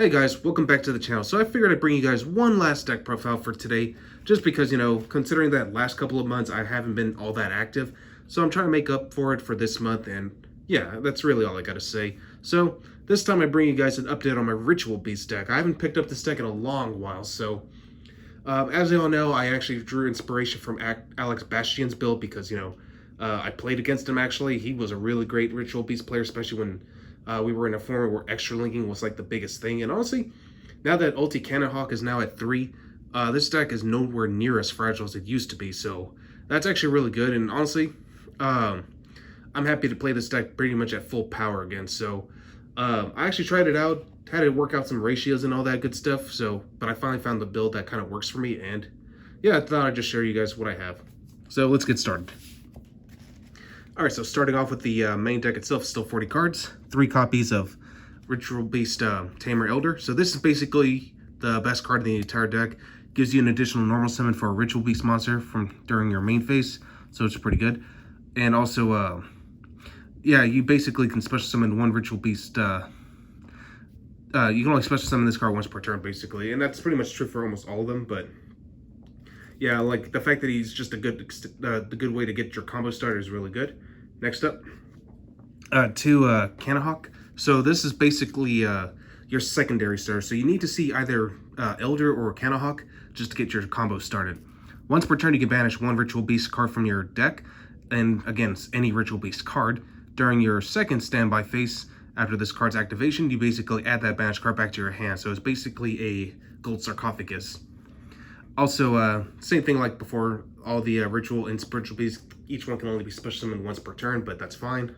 Hey guys, welcome back to the channel. So I figured I'd bring you guys one last deck profile for today, just because, considering that last couple of months I haven't been all that active, so I'm trying to make up for it for this month, and yeah, that's really all I gotta say. So this time I bring you guys an update on my Ritual Beast deck. I haven't picked up this deck in a long while, so as you all know, I actually drew inspiration from Alex Bastion's build because, I played against him actually. He was a really great Ritual Beast player, especially when we were in a format where extra linking was like the biggest thing. And honestly, now that Ulti Cannon Hawk is now at 3, this deck is nowhere near as fragile as it used to be. So that's actually really good. And honestly, I'm happy to play this deck pretty much at full power again. So I actually tried it out, had to work out some ratios and all that good stuff. So, but I finally found the build that kind of works for me. And yeah, I thought I'd just share you guys what I have. So let's get started. All right, so starting off with the main deck itself, still 40 cards, 3 copies of Ritual Beast Tamer Elder. So this is basically the best card in the entire deck. Gives you an additional normal summon for a Ritual Beast monster from during your main phase, so it's pretty good. And also, yeah, you basically can special summon one Ritual Beast. You can only special summon this card once per turn, basically, and that's pretty much true for almost all of them. But yeah, like the fact that he's just a the good way to get your combo started is really good. Next up, to Cannon Hawk. So this is basically your secondary starter. So you need to see either Elder or Cannon Hawk just to get your combo started. Once per turn, you can banish one Ritual Beast card from your deck, and again, any Ritual Beast card. During your second standby phase, after this card's activation, you basically add that banished card back to your hand. So it's basically a gold sarcophagus. Also, same thing like before, all the Ritual and Spiritual Beasts, each one can only be special summoned once per turn, but that's fine.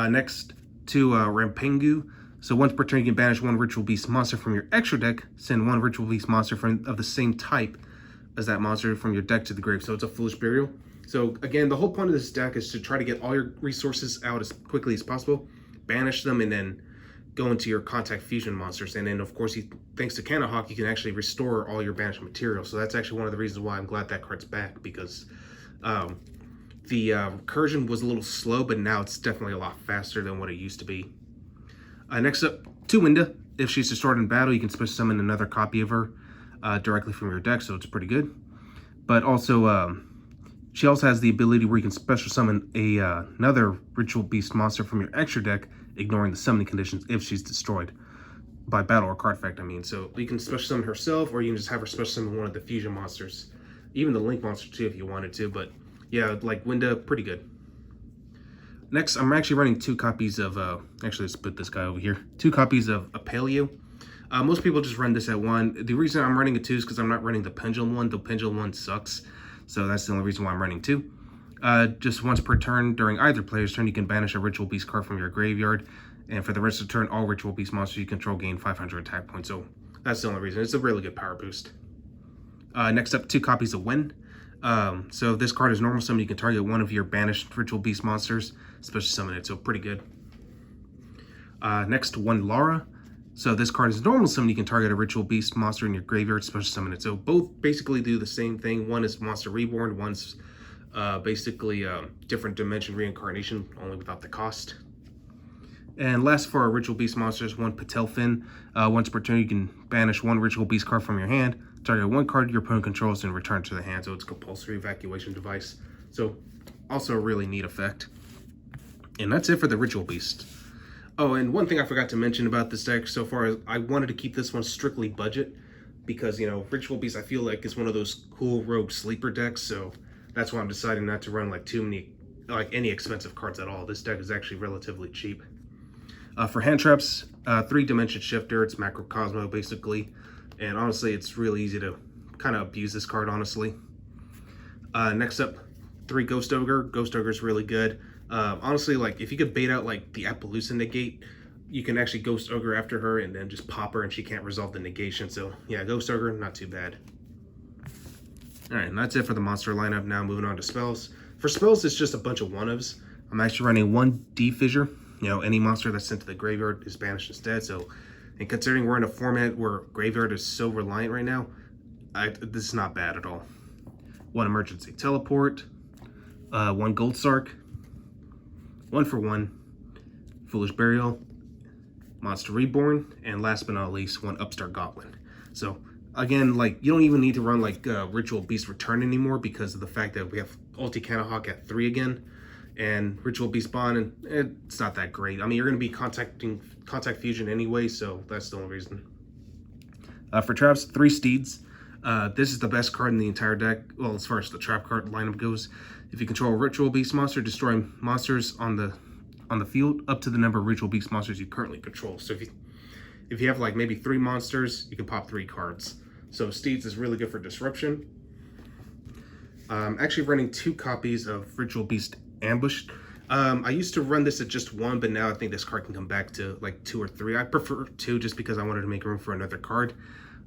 Next, to Rampengu. So once per turn, you can banish one Ritual Beast monster from your extra deck, send one Ritual Beast monster of the same type as that monster from your deck to the grave. So it's a Foolish Burial. So again, the whole point of this deck is to try to get all your resources out as quickly as possible, banish them, and then go into your contact fusion monsters. And then of course, thanks to Cannon Hawk, you can actually restore all your banished material. So that's actually one of the reasons why I'm glad that card's back, because the recursion was a little slow, but now it's definitely a lot faster than what it used to be. Next up, to Winda. If she's destroyed in battle, you can special summon another copy of her directly from your deck, so it's pretty good. But also, she also has the ability where you can special summon another Ritual Beast monster from your extra deck, ignoring the summoning conditions if she's destroyed by battle or card effect, I mean. So you can special summon herself, or you can just have her special summon one of the fusion monsters. Even the Link monster too, if you wanted to. But yeah, like Winda, pretty good. Next, I'm actually running 2 copies of, actually let's put this guy over here. 2 copies of Apelio. Most people just run this at 1. The reason I'm running it 2 is because I'm not running the Pendulum one. The Pendulum one sucks. So that's the only reason why I'm running 2. Just once per turn during either player's turn, you can banish a Ritual Beast card from your graveyard. And for the rest of the turn, all Ritual Beast monsters you control gain 500 attack points. So that's the only reason. It's a really good power boost. Next up, 2 copies of Wen. So if this card is normal summon, you can target one of your banished Ritual Beast monsters, special summon it. So pretty good. Next, 1 Lara. So this card is normal summon, you can target a Ritual Beast monster in your graveyard, special summon it. So both basically do the same thing. One is Monster Reborn, one's basically different dimension reincarnation, only without the cost. And last for our Ritual Beast monsters, 1 Patelfin. Once per turn, you can banish one Ritual Beast card from your hand, target one card your opponent controls, and return to the hand. So it's a compulsory evacuation device. So also a really neat effect. And that's it for the Ritual Beast. Oh, and one thing I forgot to mention about this deck so far is I wanted to keep this one strictly budget because, Ritual Beast I feel like is one of those cool rogue sleeper decks, so that's why I'm deciding not to run like any expensive cards at all. This deck is actually relatively cheap. For hand traps, 3 Dimension Shifter, it's Macrocosmo basically, and honestly it's really easy to kind of abuse this card, honestly. Next up, 3 Ghost Ogre. Ghost Ogre is really good. Honestly, like if you could bait out like the Appaloosa negate, you can actually Ghost Ogre after her and then just pop her and she can't resolve the negation. So yeah, Ghost Ogre, not too bad. Alright, and that's it for the monster lineup. Now moving on to spells. For spells, it's just a bunch of one-ofs. I'm actually running 1 D-Fissure. Any monster that's sent to the graveyard is banished instead. So, and considering we're in a format where graveyard is so reliant right now, this is not bad at all. 1 Emergency Teleport, 1 Gold Sark, 1 for 1 Foolish Burial, Monster Reborn, and last but not least, 1 Upstart Goblin. So again, like, you don't even need to run like Ritual Beast Return anymore because of the fact that we have Ulti Cannahawk at 3 again, and Ritual Beast Bond, and it's not that great. I mean, you're going to be Contact Fusion anyway, so that's the only reason. For traps, 3 Steeds. This is the best card in the entire deck, well, as far as the trap card lineup goes. If you control a Ritual Beast monster, destroy monsters on the field up to the number of Ritual Beast monsters you currently control. So if you have like maybe 3 monsters, you can pop 3 cards. So Steeds is really good for disruption. I'm actually running 2 copies of Ritual Beast Ambush. I used to run this at just 1, but now I think this card can come back to like 2 or 3. I prefer 2 just because I wanted to make room for another card.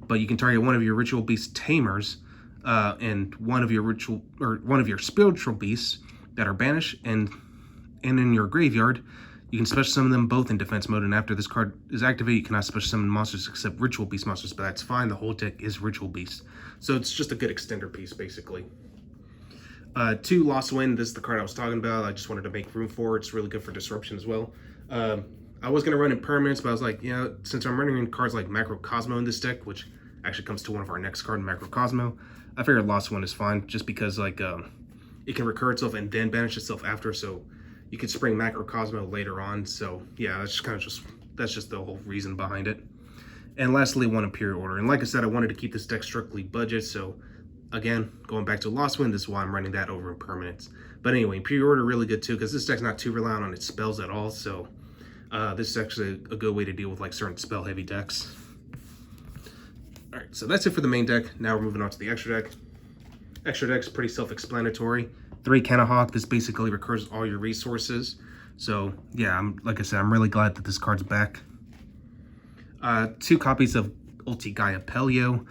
But you can target one of your Ritual Beast Tamers and one of your Spiritual Beasts that are banished, and in your graveyard, you can special summon them both in defense mode, and after this card is activated, you cannot special summon monsters except Ritual Beast monsters, but that's fine. The whole deck is Ritual Beast. So it's just a good extender piece, basically. 2 Lost Wind. This is the card I was talking about. I just wanted to make room for it. It's really good for disruption as well. I was going to run in permanents, but I was like, yeah, since I'm running in cards like Macrocosmo in this deck, which actually comes to one of our next cards, Macrocosmo, I figured Lost Wind is fine, just because like it can recur itself and then banish itself after, so you could spring Macrocosmo later on. So yeah, that's just the whole reason behind it. And lastly, 1 Imperial Order. And like I said, I wanted to keep this deck strictly budget, so again, going back to Lost Wind, this is why I'm running that over in permanents. But anyway, Imperial Order really good too, because this deck's not too reliant on its spells at all, so this is actually a good way to deal with like certain spell heavy decks. All right, so that's it for the main deck. Now we're moving on to the extra deck. Extra deck's pretty self-explanatory. 3 Cannahawk. This basically recurs all your resources. So yeah, like I said, I'm really glad that this card's back. 2 copies of Ulti Gaia Pelio.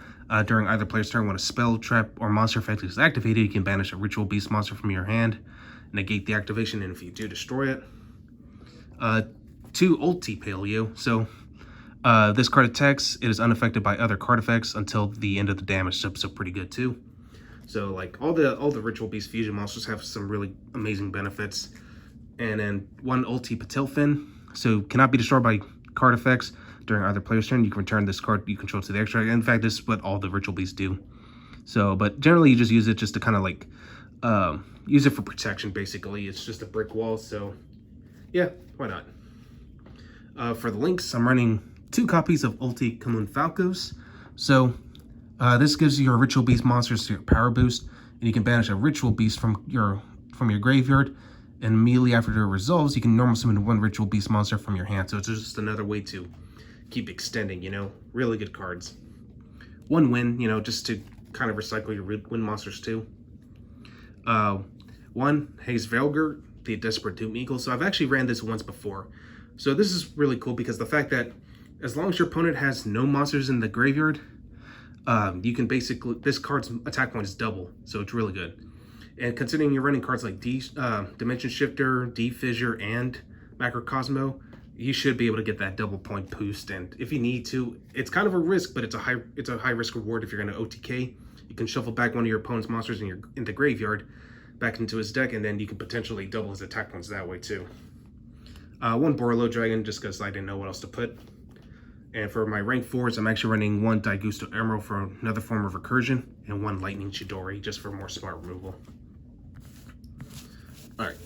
During either player's turn, when a spell, trap, or monster effect is activated, you can banish a Ritual Beast monster from your hand, negate the activation, and if you do, destroy it. 2 Ulti Paleo. So this card attacks. It is unaffected by other card effects until the end of the damage. So pretty good too. So like all the Ritual Beast fusion monsters have some really amazing benefits. And then 1 Ulti Patelfin. So cannot be destroyed by card effects during either player's turn. You can return this card you control to the extra. In fact, this is what all the Ritual Beasts do. So, but generally you just use it just to kind of like use it for protection. Basically, it's just a brick wall. So yeah, why not? For the links, I'm running 2 copies of Ulti Kamun Falcos. So this gives your Ritual Beast monsters your power boost, and you can banish a Ritual Beast from your graveyard, and immediately after it resolves, you can normal summon 1 Ritual Beast monster from your hand. So it's just another way to keep extending, you know, really good cards. 1 win, you know, just to kind of recycle your win monsters too. 1 Haze Velger, the Desperate Doom Eagle. So I've actually ran this once before. So this is really cool because the fact that as long as your opponent has no monsters in the graveyard, you can basically, this card's attack point is double, so it's really good. And considering you're running cards like Dimension Shifter, D-Fissure, and Macrocosmo, you should be able to get that double point boost. And if you need to, it's kind of a risk, but it's a high risk reward. If you're going to OTK, you can shuffle back one of your opponent's monsters in the graveyard back into his deck, and then you can potentially double his attack points that way too. 1 Borlo Dragon, just because I didn't know what else to put. And for my rank 4s, I'm actually running 1 Daigusto Emerald for another form of recursion, and 1 Lightning Chidori just for more smart removal. Alright,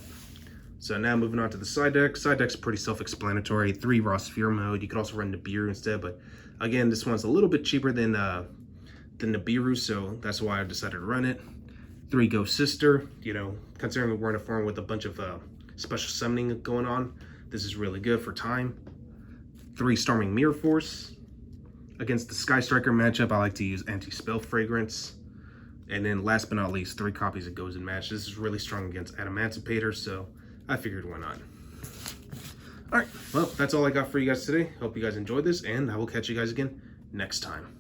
so now moving on to the side deck. Side deck's pretty self-explanatory. 3 Raw Sphere mode. You could also run Nibiru instead, but again, this one's a little bit cheaper than Nibiru, so that's why I decided to run it. 3 Ghost Sister. You know, considering we're in a form with a bunch of special summoning going on, this is really good for time. 3 Storming Mirror Force. Against the Sky Striker matchup, I like to use Anti-Spell Fragrance. And then last but not least, 3 copies of Gozen Match. This is really strong against Adamantipator, so I figured why not. Alright, well, that's all I got for you guys today. Hope you guys enjoyed this, and I will catch you guys again next time.